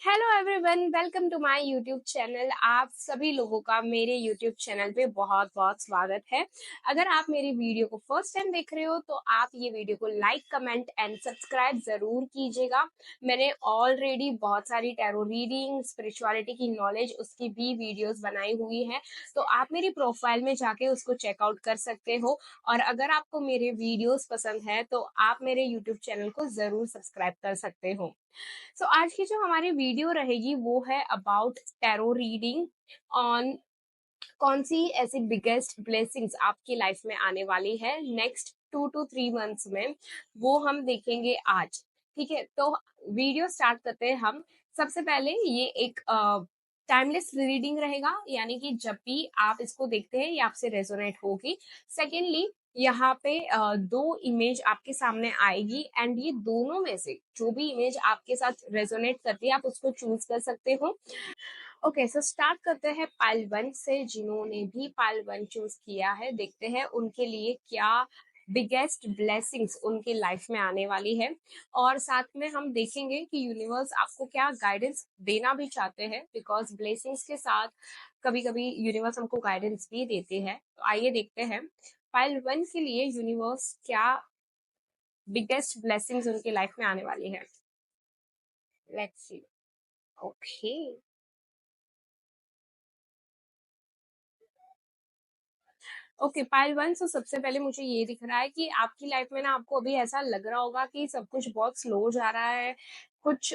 Hello everyone, welcome to my YouTube channel. आप सभी लोगों का मेरे यूट्यूब चैनल पे बहुत बहुत स्वागत है। अगर आप मेरी वीडियो को फर्स्ट टाइम देख रहे हो तो आप ये वीडियो को लाइक, कमेंट एंड सब्सक्राइब जरूर कीजिएगा। मैंने ऑलरेडी बहुत सारी टैरो रीडिंग, स्पिरिचुअलिटी की नॉलेज उसकी भी वीडियोस बनाई हुई है, तो आप मेरी प्रोफाइल में जाके उसको चेकआउट कर सकते हो। और अगर आपको मेरे वीडियोस पसंद है तो आप मेरे यूट्यूब चैनल को जरूर सब्सक्राइब कर सकते हो। आज की जो हमारी वीडियो रहेगी वो है अबाउट टैरो रीडिंग ऑन कौन सी ऐसी बिगेस्ट ब्लेसिंग्स आपकी लाइफ में आने वाली है नेक्स्ट 2 to 3 मंथ्स में, वो हम देखेंगे आज। ठीक है, तो वीडियो स्टार्ट करते हैं हम। सबसे पहले ये एक टाइमलेस रीडिंग रहेगा, यानी कि जब भी आप इसको देखते हैं ये आपसे रेजोनेट होगी। सेकेंडली, यहाँ पे दो इमेज आपके सामने आएगी एंड ये दोनों में से जो भी इमेज आपके साथ रेजोनेट करती है आप उसको चूज कर सकते हो। ओके, सो स्टार्ट करते हैं पाइल वन से। जिन्होंने भी पाइल वन चूज किया है, देखते हैं उनके लिए क्या बिगेस्ट ब्लेसिंग्स उनकी लाइफ में आने वाली है। और साथ में हम देखेंगे कि यूनिवर्स आपको क्या गाइडेंस देना भी चाहते हैं, बिकॉज ब्लेसिंग्स के साथ कभी कभी यूनिवर्स हमको गाइडेंस भी देते हैं। तो आइए देखते हैं पाइल वन के लिए यूनिवर्स क्या बिगेस्ट ब्लेसिंग्स उनकी लाइफ में आने वाली है। Let's see. Okay, okay pile one. So सबसे पहले मुझे ये दिख रहा है कि आपकी लाइफ में ना आपको अभी ऐसा लग रहा होगा कि सब कुछ बहुत स्लो जा रहा है। कुछ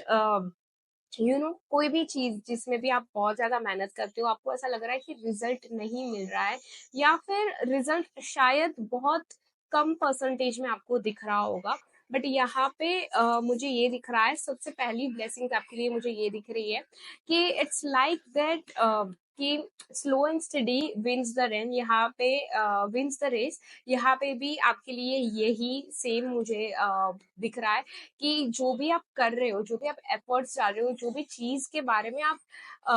कोई भी चीज जिसमें भी आप बहुत ज्यादा मेहनत करते हो, आपको ऐसा लग रहा है कि रिजल्ट नहीं मिल रहा है, या फिर रिजल्ट शायद बहुत कम परसेंटेज में आपको दिख रहा होगा। बट यहाँ पे मुझे ये दिख रहा है, सबसे पहली ब्लेसिंग आपके लिए मुझे ये दिख रही है कि इट्स लाइक दैट कि slow and steady wins the rain. यहाँ पे विंस द रेस। यहाँ पे भी आपके लिए यही सेम मुझे दिख रहा है कि जो भी आप कर रहे हो, जो भी आप एफर्ट्स डाल रहे हो, जो भी चीज के बारे में आप अ,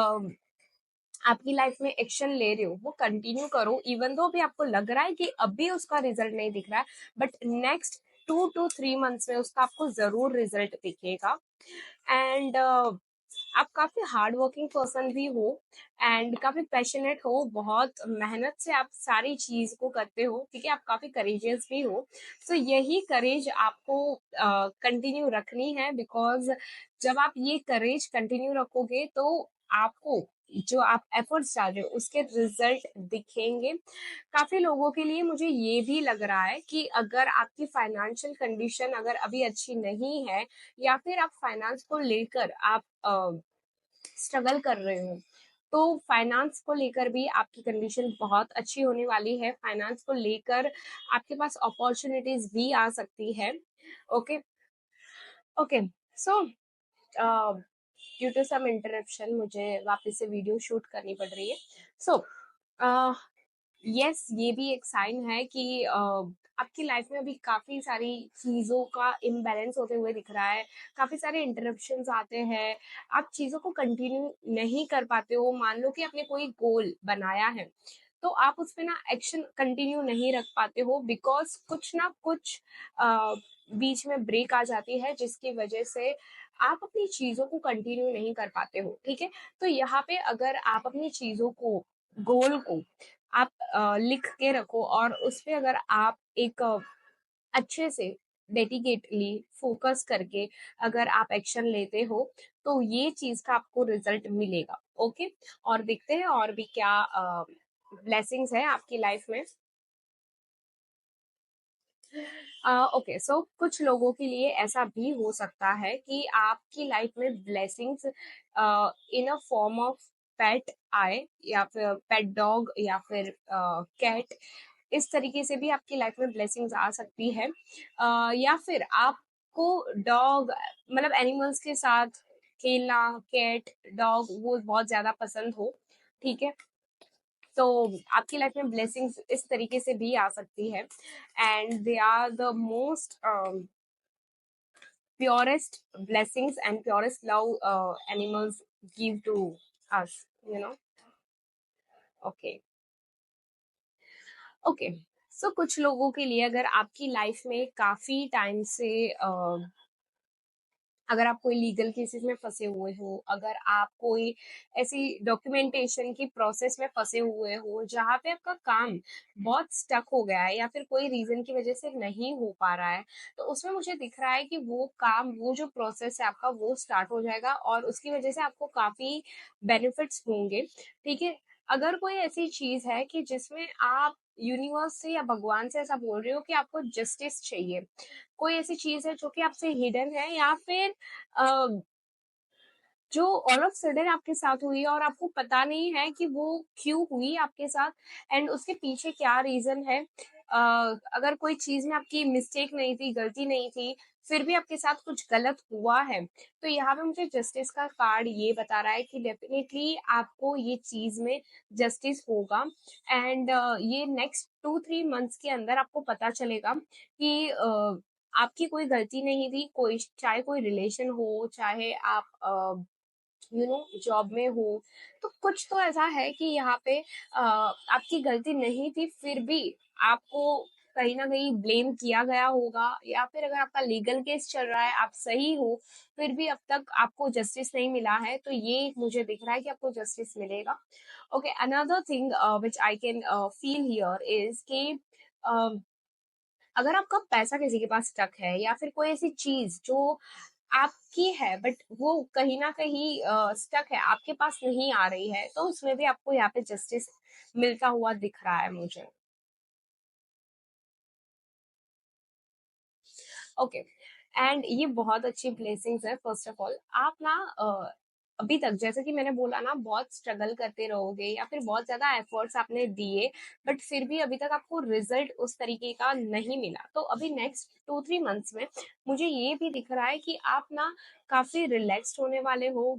आपकी लाइफ में एक्शन ले रहे हो वो कंटिन्यू करो। इवन दो अभी आपको लग रहा है कि अभी उसका रिजल्ट नहीं दिख रहा है, बट नेक्स्ट 2 to 3 मंथ्स में उसका आपको जरूर रिजल्ट दिखेगा। एंड आप काफी हार्ड वर्किंग पर्सन भी हो एंड काफी पैशनेट हो, बहुत मेहनत से आप सारी चीज को करते हो। ठीक है, आप काफी करेजियस भी हो। सो यही करेज आपको कंटिन्यू रखनी है, बिकॉज जब आप ये करेज कंटिन्यू रखोगे तो आपको जो आप एफर्ट्स डाल रहे हो उसके रिजल्ट दिखेंगे। काफी लोगों के लिए मुझे ये भी लग रहा है कि अगर आपकी फाइनेंशियल कंडीशन अगर अभी अच्छी नहीं है, या फिर आप फाइनेंस को लेकर आप स्ट्रगल कर रहे हो, तो फाइनेंस को लेकर भी आपकी कंडीशन बहुत अच्छी होने वाली है। फाइनेंस को लेकर आपके पास अपॉर्चुनिटीज भी आ सकती है। Okay, okay. So due to some interruption मुझे वापस से वीडियो शूट करनी पड़ रही है। सो यस, ये भी एक साइन है कि आपकी लाइफ में अभी काफी सारी चीजों का इम्बैलेंस होते हुए दिख रहा है। काफी सारे इंटरप्शंस आते हैं, आप चीजों को कंटिन्यू नहीं कर पाते हो। मान लो कि आपने कोई गोल बनाया है, तो आप उस पे ना एक्शन कंटिन्यू नहीं रख पाते हो, बिकॉज कुछ ना कुछ बीच में ब्रेक आ जाती है, जिसकी वजह से आप अपनी चीजों को कंटिन्यू नहीं कर पाते हो। ठीक है, तो यहाँ पे अगर आप अपनी चीजों को, गोल को आप लिख के रखो और उस पे अगर आप एक अच्छे से डेडिकेटली फोकस करके अगर आप एक्शन लेते हो, तो ये चीज का आपको रिजल्ट मिलेगा। ओके, और देखते हैं और भी क्या ब्लेसिंग्स है आपकी लाइफ में। ओके, सो कुछ लोगों के लिए ऐसा भी हो सकता है कि आपकी लाइफ में blessings in a form of pet आए, या फिर पेट डॉग, या फिर कैट। इस तरीके से भी आपकी लाइफ में ब्लेसिंग्स आ सकती है। या फिर आपको डॉग, मतलब एनिमल्स के साथ खेलना, कैट, डॉग वो बहुत ज्यादा पसंद हो। ठीक है, तो आपकी लाइफ में ब्लेसिंग्स इस तरीके से भी आ सकती है। And they are the most purest blessings and purest love animals give to us. ओके, ओके। सो कुछ लोगों के लिए अगर आपकी लाइफ में काफी टाइम से अगर आप कोई लीगल केसेस में फंसे हुए हो, अगर आप कोई ऐसी डॉक्यूमेंटेशन की प्रोसेस में फंसे हुए हो जहाँ पे आपका काम बहुत स्टक हो गया है या फिर कोई रीजन की वजह से नहीं हो पा रहा है, तो उसमें मुझे दिख रहा है कि वो काम, वो जो प्रोसेस है आपका, वो स्टार्ट हो जाएगा और उसकी वजह से आपको काफी बेनिफिट्स होंगे। ठीक है। अगर कोई ऐसी चीज है कि जिसमें आप यूनिवर्स से या भगवान से ऐसा बोल रहे हो कि आपको जस्टिस चाहिए, कोई ऐसी चीज है जो कि आपसे हिडन है या फिर अ, जो ऑल ऑफ सडन आपके साथ हुई और आपको पता नहीं है कि वो क्यों हुई आपके साथ एंड उसके पीछे क्या रीजन है। अगर कोई चीज में आपकी मिस्टेक नहीं थी, गलती नहीं थी, फिर भी आपके साथ कुछ गलत हुआ है, तो यहाँ पे मुझे जस्टिस का कार्ड ये बता रहा है कि डेफिनेटली आपको ये चीज में जस्टिस होगा। एंड ये नेक्स्ट 2-3 मंथ्स के अंदर आपको पता चलेगा कि आपकी कोई गलती नहीं थी, कोई चाहे कोई रिलेशन हो, चाहे आप जॉब में हो, तो कुछ तो ऐसा है कि यहाँ पे आपकी गलती नहीं थी, फिर भी आपको कहीं ना कहीं ब्लेम किया गया होगा, या फिर अगर आपका लीगल केस चल रहा है, आप सही हो, फिर भी अब तक आपको जस्टिस नहीं मिला है, तो ये मुझे दिख रहा है कि आपको जस्टिस मिलेगा। Okay, another thing which I can feel here is कि uh, अगर आपका पैसा किसी के पास स्टक है या फिर कोई ऐसी चीज जो आपकी है बट वो कहीं ना कहीं स्टक है, आपके पास नहीं आ रही है, तो उसमें भी आपको यहाँ पे जस्टिस मिलता हुआ दिख रहा है मुझे। ओके। एंड ये बहुत अच्छी ब्लेसिंग्स है। फर्स्ट ऑफ ऑल आप ना अभी तक जैसे कि मैंने बोला ना, बहुत स्ट्रगल करते रहोगे या फिर बहुत ज्यादा एफर्ट्स आपने दिए, बट फिर भी अभी तक आपको रिजल्ट उस तरीके का नहीं मिला, तो अभी नेक्स्ट 2-3 मंथ्स में मुझे ये भी दिख रहा है कि आप ना काफी रिलैक्स्ड होने वाले हो।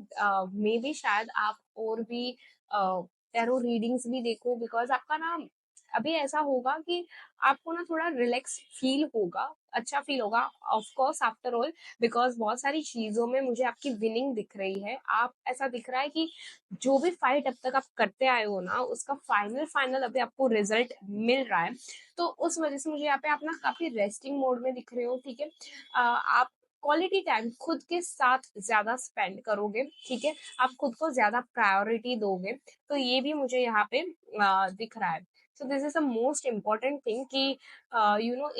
मे बी शायद आप और भी टैरो रीडिंग्स भी देखो, बिकॉज आपका ना अभी ऐसा होगा कि आपको ना थोड़ा रिलैक्स फील होगा, अच्छा फील होगा। Of course after all, because बहुत सारी चीजों में मुझे आपकी विनिंग दिख रही है। आप ऐसा दिख रहा है कि जो भी फाइट अब तक आप करते आए हो ना, उसका फाइनल फाइनल अभी आपको रिजल्ट मिल रहा है, तो उस वजह से मुझे यहाँ पे आप ना काफी रेस्टिंग मोड में दिख रहे हो। ठीक है। आप क्वालिटी टाइम खुद के साथ ज्यादा स्पेंड करोगे। ठीक है। आप खुद को ज्यादा प्रायोरिटी दोगे, तो ये भी मुझे यहाँ पे दिख रहा है। सो this is the most important thing कि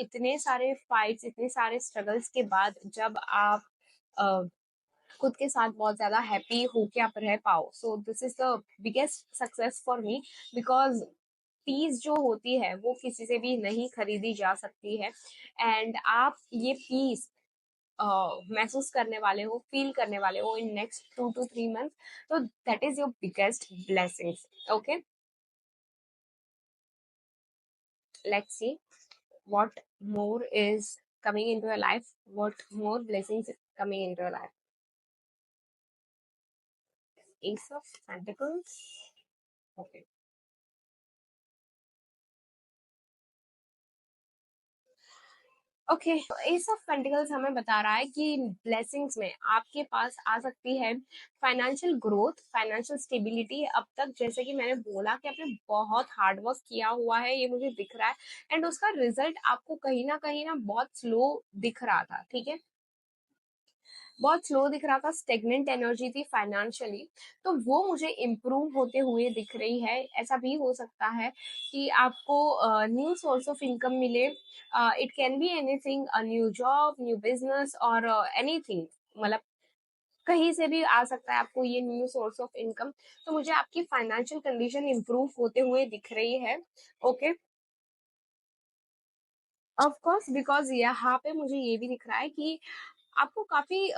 इतने सारे फाइट्स, इतने सारे स्ट्रगल्स के बाद जब आप uh, खुद के साथ बहुत ज्यादा हैप्पी होके आप रह पाओ, so this is the biggest success for me. Because peace जो होती है वो किसी से भी नहीं खरीदी जा सकती है, एंड आप ये पीस महसूस करने वाले हो, फील करने वाले हो इन नेक्स्ट 2 to 3 मंथ, तो that is your biggest blessings. Okay, let's see what more is coming into your life, what more blessings is coming into your life. Ace of Pentacles. Okay. Okay, S of pentacles हमें बता रहा है कि blessings में आपके पास आ सकती है financial growth, financial stability. अब तक जैसे कि मैंने बोला कि आपने बहुत हार्ड वर्क किया हुआ है, ये मुझे दिख रहा है, एंड उसका रिजल्ट आपको कहीं ना बहुत स्लो दिख रहा था। ठीक है। बहुत स्लो दिख रहा था, स्टेगनेंट एनर्जी थी फाइनेंशियली, तो वो मुझे इम्प्रूव होते हुए दिख रही है। ऐसा भी हो सकता है कि आपको न्यू सोर्स ऑफ इनकम मिले। It can be anything, a new job, new business और एनीथिंग, मतलब कहीं से भी आ सकता है आपको ये न्यू सोर्स ऑफ इनकम। तो मुझे आपकी फाइनेंशियल कंडीशन इम्प्रूव होते हुए दिख रही है। ओके। ऑफ कोर्स, बिकॉज यहाँ पे मुझे ये भी दिख रहा है कि आपको काफी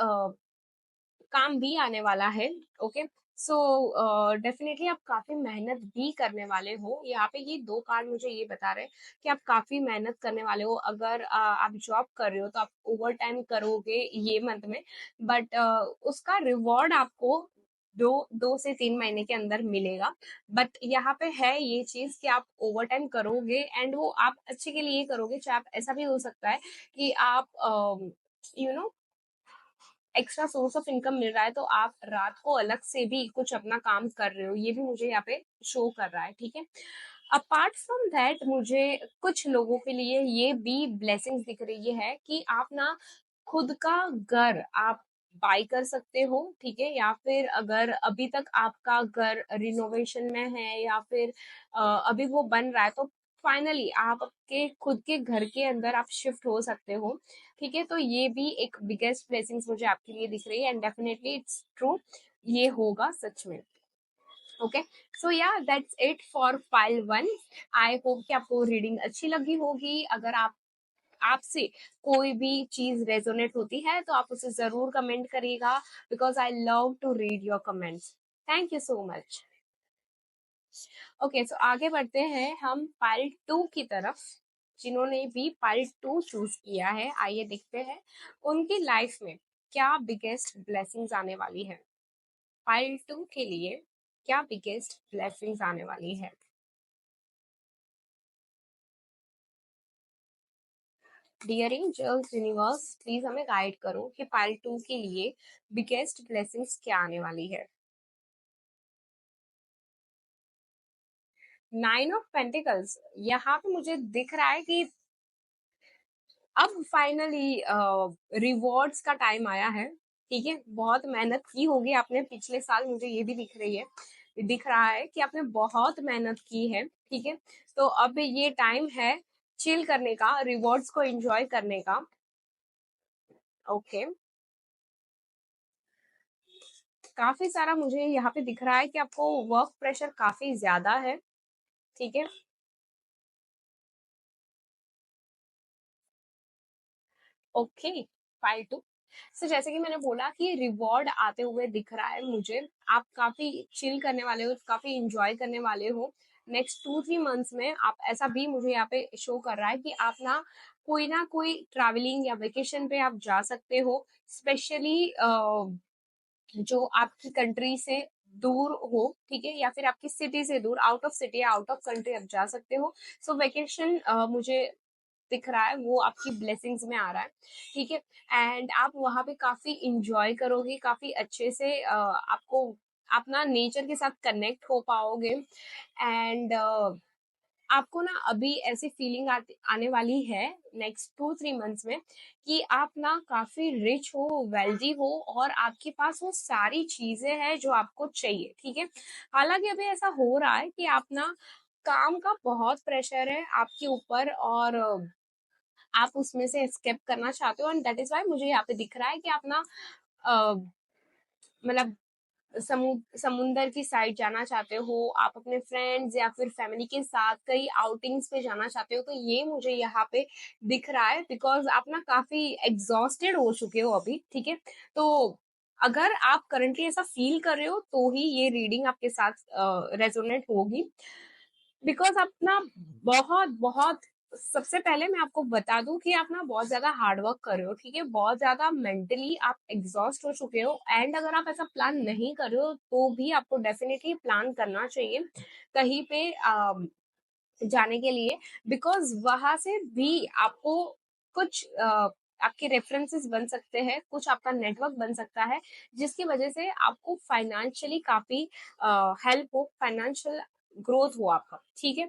काम भी आने वाला है। ओके। सो डेफिनेटली आप काफी मेहनत भी करने वाले हो। यहाँ पे ये दो कार्ड मुझे ये बता रहे हैं कि आप काफी मेहनत करने वाले हो। अगर आप जॉब कर रहे हो तो आप ओवर टाइम करोगे ये मंथ में, बट उसका रिवॉर्ड आपको 2 से 3 महीने के अंदर मिलेगा। बट यहाँ पे है ये चीज कि आप ओवर टाइम करोगे एंड वो आप अच्छे के लिए करोगे। चाहे आप, ऐसा भी हो सकता है कि आप you know extra source of income मिल रहा है, तो आप रात को अलग से भी कुछ अपना काम कर रहे हो, ये भी मुझे यहाँ पे शो कर रहा है। ठीक है। अपार्ट फ्रॉम दैट मुझे कुछ लोगों के लिए ये भी ब्लेसिंग्स दिख रही है कि आप ना खुद का घर आप बाय कर सकते हो, ठीक है? या फिर अगर अभी तक आपका घर रिनोवेशन में है या फिर अभी वो बन रहा है, तो फाइनली आप आपके खुद के घर के अंदर आप शिफ्ट हो सकते हो, ठीक है? तो ये भी एक बिगेस्ट ब्लेसिंग्स मुझे आपके लिए दिख रही है, एंड डेफिनेटली इट्स ट्रू, ये होगा सच में। ओके, सो या that's it for file one. I hope कि आपको रीडिंग अच्छी लगी होगी। अगर आप आपसे कोई भी चीज रेजोनेट होती है तो आप उसे जरूर कमेंट करिएगा, because I love to read your comments. Thank you so much. Okay, so आगे बढ़ते हैं हम पार्ट टू की तरफ। जिन्होंने भी पार्ट टू चूज किया है, आइए देखते हैं उनकी लाइफ में क्या बिगेस्ट ब्लेसिंग्स आने वाली है। पार्ट टू के लिए क्या बिगेस्ट ब्लेसिंग्स आने वाली है। डियर एंजल्स, यूनिवर्स, प्लीज हमें गाइड करो कि पार्ट टू के लिए बिगेस्ट ब्लेसिंग्स क्या आने वाली है। नाइन ऑफ पेंटिकल्स, यहाँ पे मुझे दिख रहा है कि अब फाइनली रिवॉर्ड्स का टाइम आया है, ठीक है? बहुत मेहनत की होगी आपने पिछले साल, मुझे ये भी दिख रही है, दिख रहा है कि आपने बहुत मेहनत की है, ठीक है? तो अब ये टाइम है चिल करने का, रिवॉर्ड्स को एंजॉय करने का। ओके, काफी सारा मुझे यहाँ पे दिख रहा है कि आपको वर्क प्रेशर काफी ज्यादा है, ठीक है? Okay, five to. सो जैसे कि मैंने बोला कि रिवॉर्ड आते हुए दिख रहा है मुझे, आप काफी चिल करने वाले हो, काफी इंजॉय करने वाले हो नेक्स्ट 2-3 मंथ्स में। आप ऐसा भी मुझे यहाँ पे शो कर रहा है कि आप ना कोई ट्रैवलिंग या वेकेशन पे आप जा सकते हो, स्पेशली जो आपकी कंट्री से दूर हो, ठीक है? या फिर आपकी सिटी से दूर, आउट ऑफ सिटी या आउट ऑफ कंट्री आप जा सकते हो। सो वेकेशन मुझे दिख रहा है वो आपकी ब्लेसिंग्स में आ रहा है, ठीक है? एंड आप वहां पे काफी इंजॉय करोगे, काफी अच्छे से आपको अपना नेचर के साथ कनेक्ट हो पाओगे। एंड आपको ना अभी ऐसी फीलिंग आने वाली है नेक्स्ट 2-3 मंथ्स में कि आप ना काफी रिच हो, वेल्दी हो, और आपके पास वो सारी चीजें हैं जो आपको चाहिए, ठीक है? हालांकि अभी ऐसा हो रहा है कि आप ना काम का बहुत प्रेशर है आपके ऊपर, और आप उसमें से एस्केप करना चाहते हो, एंड दैट इज वाई मुझे यहाँ पे दिख रहा है कि आप ना मतलब समुंदर की साइड जाना चाहते हो, आप अपने फ्रेंड्स या फिर फैमिली के साथ कई आउटिंग्स पे जाना चाहते हो। तो ये मुझे यहाँ पे दिख रहा है, बिकॉज आप ना काफी एग्जॉस्टेड हो चुके हो अभी, ठीक है? तो अगर आप करंटली ऐसा फील कर रहे हो तो ही ये रीडिंग आपके साथ रेजोनेट होगी, बिकॉज आप ना बहुत बहुत सबसे पहले मैं आपको बता दूं कि आप ना बहुत ज्यादा हार्ड वर्क कर रहे हो, ठीक है? बहुत ज्यादा मेंटली आप एग्जॉस्ट हो चुके हो, एंड अगर आप ऐसा प्लान नहीं कर रहे हो तो भी आपको डेफिनेटली प्लान करना चाहिए कहीं पे जाने के लिए, बिकॉज वहां से भी आपको कुछ आपके रेफरेंसेस बन सकते हैं, कुछ आपका नेटवर्क बन सकता है, जिसकी वजह से आपको फाइनेंशियली काफी हेल्प हो, फाइनेंशियल ग्रोथ हो आपका, ठीक है?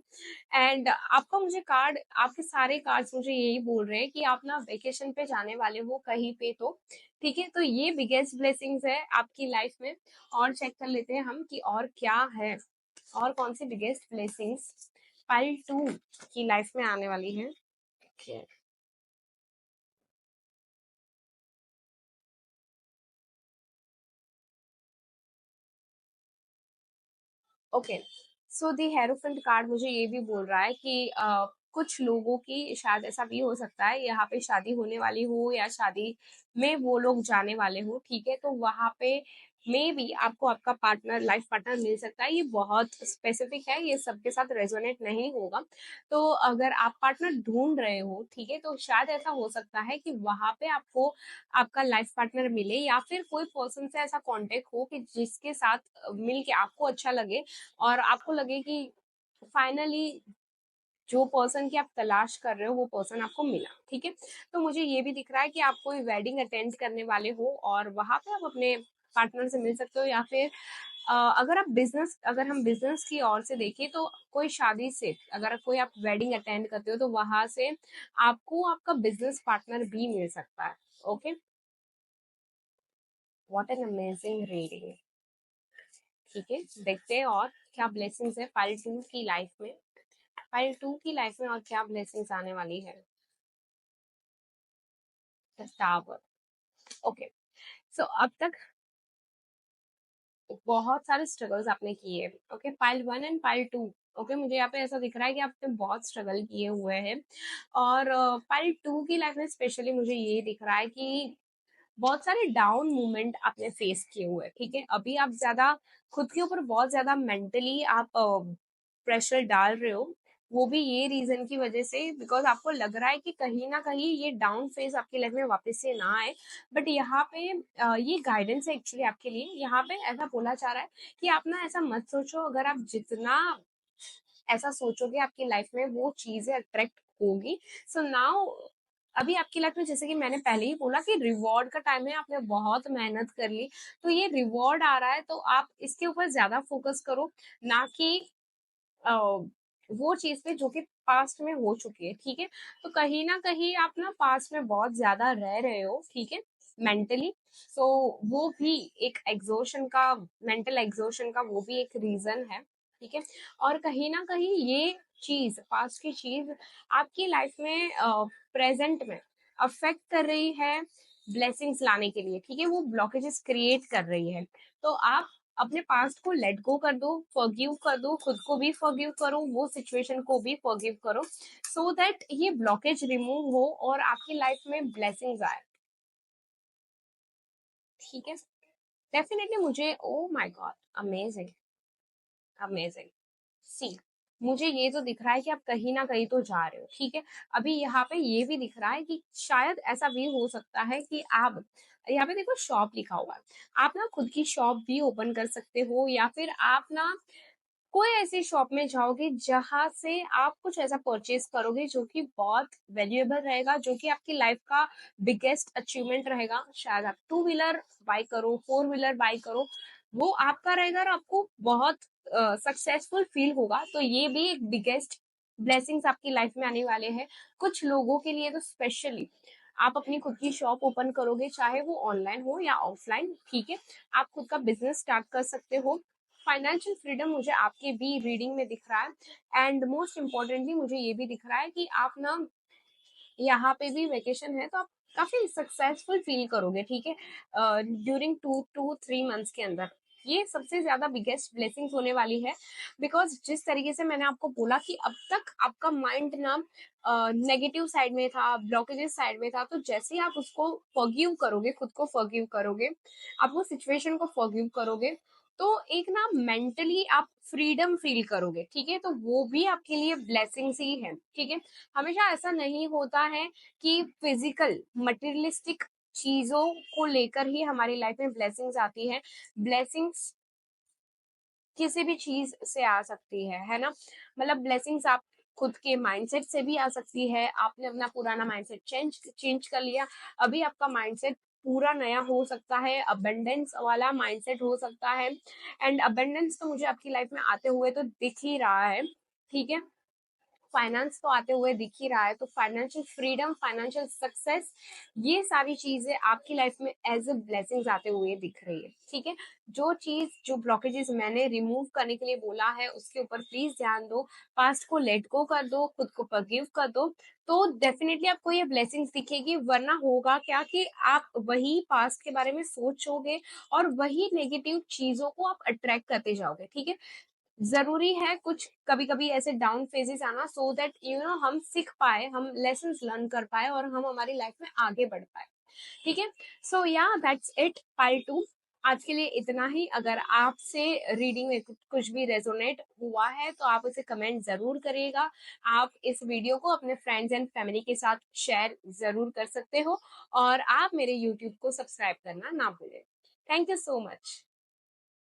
एंड आपका मुझे कार्ड, आपके सारे कार्ड्स मुझे यही बोल रहे हैं कि आप ना वेकेशन पे जाने वाले हो कहीं पे, तो ठीक है? तो ये बिगेस्ट ब्लेसिंग्स है आपकी लाइफ में। और चेक कर लेते हैं हम कि और क्या है, और कौन सी बिगेस्ट ब्लेसिंग्स पाइल टू की लाइफ में आने वाली है। ओके, सो दी हेरोफेंट कार्ड मुझे ये भी बोल रहा है कि कुछ लोगों की शायद ऐसा भी हो सकता है यहाँ पे शादी होने वाली हो, या शादी में वो लोग जाने वाले हो, ठीक है? तो वहां पे मे बी आपको आपका पार्टनर, लाइफ पार्टनर मिल सकता है। ये बहुत स्पेसिफिक है, ये सबके साथ रेजोनेट नहीं होगा। तो अगर आप पार्टनर ढूंढ रहे हो, ठीक है, तो शायद ऐसा हो सकता है कि वहां पे आपको आपका लाइफ पार्टनर मिले, या फिर कोई पर्सन से ऐसा कांटेक्ट हो कि जिसके साथ मिल के आपको अच्छा लगे, और आपको लगे कि फाइनली जो पर्सन की आप तलाश कर रहे हो वो पर्सन आपको मिला, ठीक है? तो मुझे ये भी दिख रहा है कि आप कोई वेडिंग अटेंड करने वाले हो, और वहां पे आप अपने पार्टनर से मिल सकते हो, या फिर अगर हम बिजनेस की ओर से देखें तो कोई शादी से अगर कोई आप वेडिंग अटेंड करते हो तो वहां से आपको आपका बिजनेस पार्टनर भी मिल सकता है। Okay, what an amazing reading. ठीक है, देखते हैं और क्या ब्लेसिंग्स है फाइल 2 की लाइफ में। फाइल 2 की लाइफ में और क्या ब्लेसिंग्स आने वाली है। The tower. ओके, सो अब तक बहुत सारे स्ट्रगल्स आपने किए। Okay, file 1 and file 2। Okay, मुझे यहाँ पे ऐसा दिख रहा है कि आपने बहुत स्ट्रगल किए हुए हैं। और फाइल 2 की लाइफ में स्पेशली मुझे ये दिख रहा है कि बहुत सारे डाउन मोमेंट आपने फेस किए हुए हैं। ठीक है, अभी आप ज्यादा खुद के ऊपर बहुत ज्यादा मेंटली आप प्रेशर डाल रहे हो। वो भी ये रीजन की वजह से, बिकॉज आपको लग रहा है कि कहीं ना कहीं ये डाउन फेज आपकी लाइफ में वापस से ना आए। बट यहाँ पे ये गाइडेंस है एक्चुअली आपके लिए। यहाँ पे ऐसा बोला जा रहा है कि आप ना ऐसा मत सोचो, अगर आप जितना ऐसा सोचोगे आपकी लाइफ में वो चीजें अट्रैक्ट होगी। सो नाउ अभी आपकी लाइफ में, जैसे कि मैंने पहले ही बोला कि रिवॉर्ड का टाइम है, आपने बहुत मेहनत कर ली, तो ये रिवॉर्ड आ रहा है, तो आप इसके ऊपर ज्यादा फोकस करो, ना कि अ, वो चीज पे जो कि पास्ट में हो चुकी है। ठीक है, तो कहीं ना कहीं आप ना पास्ट में बहुत ज्यादा रह रहे हो। ठीक है, मेंटली। सो वो भी एक एग्जॉशन का, मेंटल एग्जॉशन का वो भी एक रीजन है। ठीक है, और कहीं ना कहीं ये चीज, पास्ट की चीज आपकी लाइफ में प्रेजेंट में अफेक्ट कर रही है ब्लेसिंग्स लाने के लिए। ठीक है, वो ब्लॉकेजेस क्रिएट कर रही है। तो आप अपने पास्ट को लेट गो कर दो, फॉरगिव कर दो, खुद को भी फॉरगिव करो, वो सिचुएशन को भी फॉरगिव करो, सो दैट ये ब्लॉकेज रिमूव हो और आपकी लाइफ में ब्लेसिंग्स आए। ठीक है, डेफिनेटली मुझे, oh my God, amazing, amazing. See, मुझे ये तो दिख रहा है कि आप कहीं ना कहीं तो जा रहे हो। ठीक है, अभी यहाँ पे ये भी दिख रहा है कि शायद ऐसा भी हो सकता है कि आप, यहाँ पे देखो शॉप लिखा हुआ है, आप ना खुद की शॉप भी ओपन कर सकते हो, या फिर आप ना कोई ऐसी शॉप में जाओगे जहां से आप कुछ ऐसा परचेज करोगे जो कि बहुत वैल्यूएबल रहेगा, जो कि आपकी लाइफ का बिगेस्ट अचीवमेंट रहेगा। शायद आप टू व्हीलर बाय करो, फोर व्हीलर बाय करो, वो आपका रहेगा और आपको बहुत सक्सेसफुल फील होगा। तो ये भी एक बिगेस्ट ब्लेसिंग्स आपकी लाइफ में आने वाले हैं। कुछ लोगों के लिए तो स्पेशली आप अपनी खुद की शॉप ओपन करोगे, चाहे वो ऑनलाइन हो या ऑफलाइन। ठीक है, आप खुद का बिजनेस स्टार्ट कर सकते हो। फाइनेंशियल फ्रीडम मुझे आपके भी रीडिंग में दिख रहा है। एंड मोस्ट इम्पोर्टेंटली मुझे ये भी दिख रहा है कि आप ना, यहाँ पे भी वेकेशन है तो आप काफी सक्सेसफुल फील करोगे। ठीक है, ड्यूरिंग 2 to 3 मंथ्स के अंदर ये सबसे ज्यादा बिगेस्ट ब्लेसिंग्स होने वाली है। बिकॉज जिस तरीके से मैंने आपको बोला कि अब तक आपका माइंड ना नेगेटिव साइड में था, ब्लॉकेजेस साइड में था, तो जैसे ही आप उसको फॉरगिव करोगे, खुद को फॉरगिव करोगे, आप वो सिचुएशन को फॉरगिव करोगे, तो एक ना मेंटली आप फ्रीडम फील करोगे। ठीक है, तो वो भी आपके लिए ब्लेसिंग्स ही है। ठीक है, हमेशा ऐसा नहीं होता है कि फिजिकल मटेरियलिस्टिक चीजों को लेकर ही हमारी लाइफ में ब्लेसिंग्स आती है। ब्लेसिंग्स किसी भी चीज से आ सकती है ना। मतलब ब्लेसिंग्स आप खुद के माइंडसेट से भी आ सकती है। आपने अपना पुराना माइंडसेट चेंज चेंज कर लिया, अभी आपका माइंडसेट पूरा नया हो सकता है, अबंडेंस वाला माइंडसेट हो सकता है। एंड अबंडेंस तो मुझे आपकी लाइफ में आते हुए तो दिख ही रहा है। ठीक है, फाइनेंस तो आते हुए दिख ही रहा है, तो फाइनेंशियल फ्रीडम, फाइनेंशियल सक्सेस, ये सारी चीजें आपकी लाइफ में एज ए ब्लेसिंग्स आते हुए दिख रही है। ठीक है, जो चीज, जो ब्लॉकेजेस मैंने रिमूव करने के लिए बोला है उसके ऊपर प्लीज ध्यान दो। पास्ट को लेट गो कर दो, खुद को फॉरगिव कर दो, तो डेफिनेटली आपको ये ब्लेसिंग्स दिखेगी। वरना होगा क्या कि आप वही पास्ट के बारे में सोचोगे और वही नेगेटिव चीजों को आप अट्रैक्ट करते जाओगे। ठीक है, जरूरी है कुछ कभी कभी ऐसे डाउन फेजेस आना, सो दैट हम सीख पाए, हम लेसन लर्न कर पाए और हम हमारी लाइफ में आगे बढ़ पाए। ठीक है, सो या दैट्स इट पार्ट 2। आज के लिए इतना ही। अगर आपसे रीडिंग में कुछ भी रेजोनेट हुआ है तो आप उसे कमेंट जरूर करिएगा। आप इस वीडियो को अपने फ्रेंड्स एंड फैमिली के साथ शेयर जरूर कर सकते हो, और आप मेरे यूट्यूब को सब्सक्राइब करना ना भूलें। Thank you so much.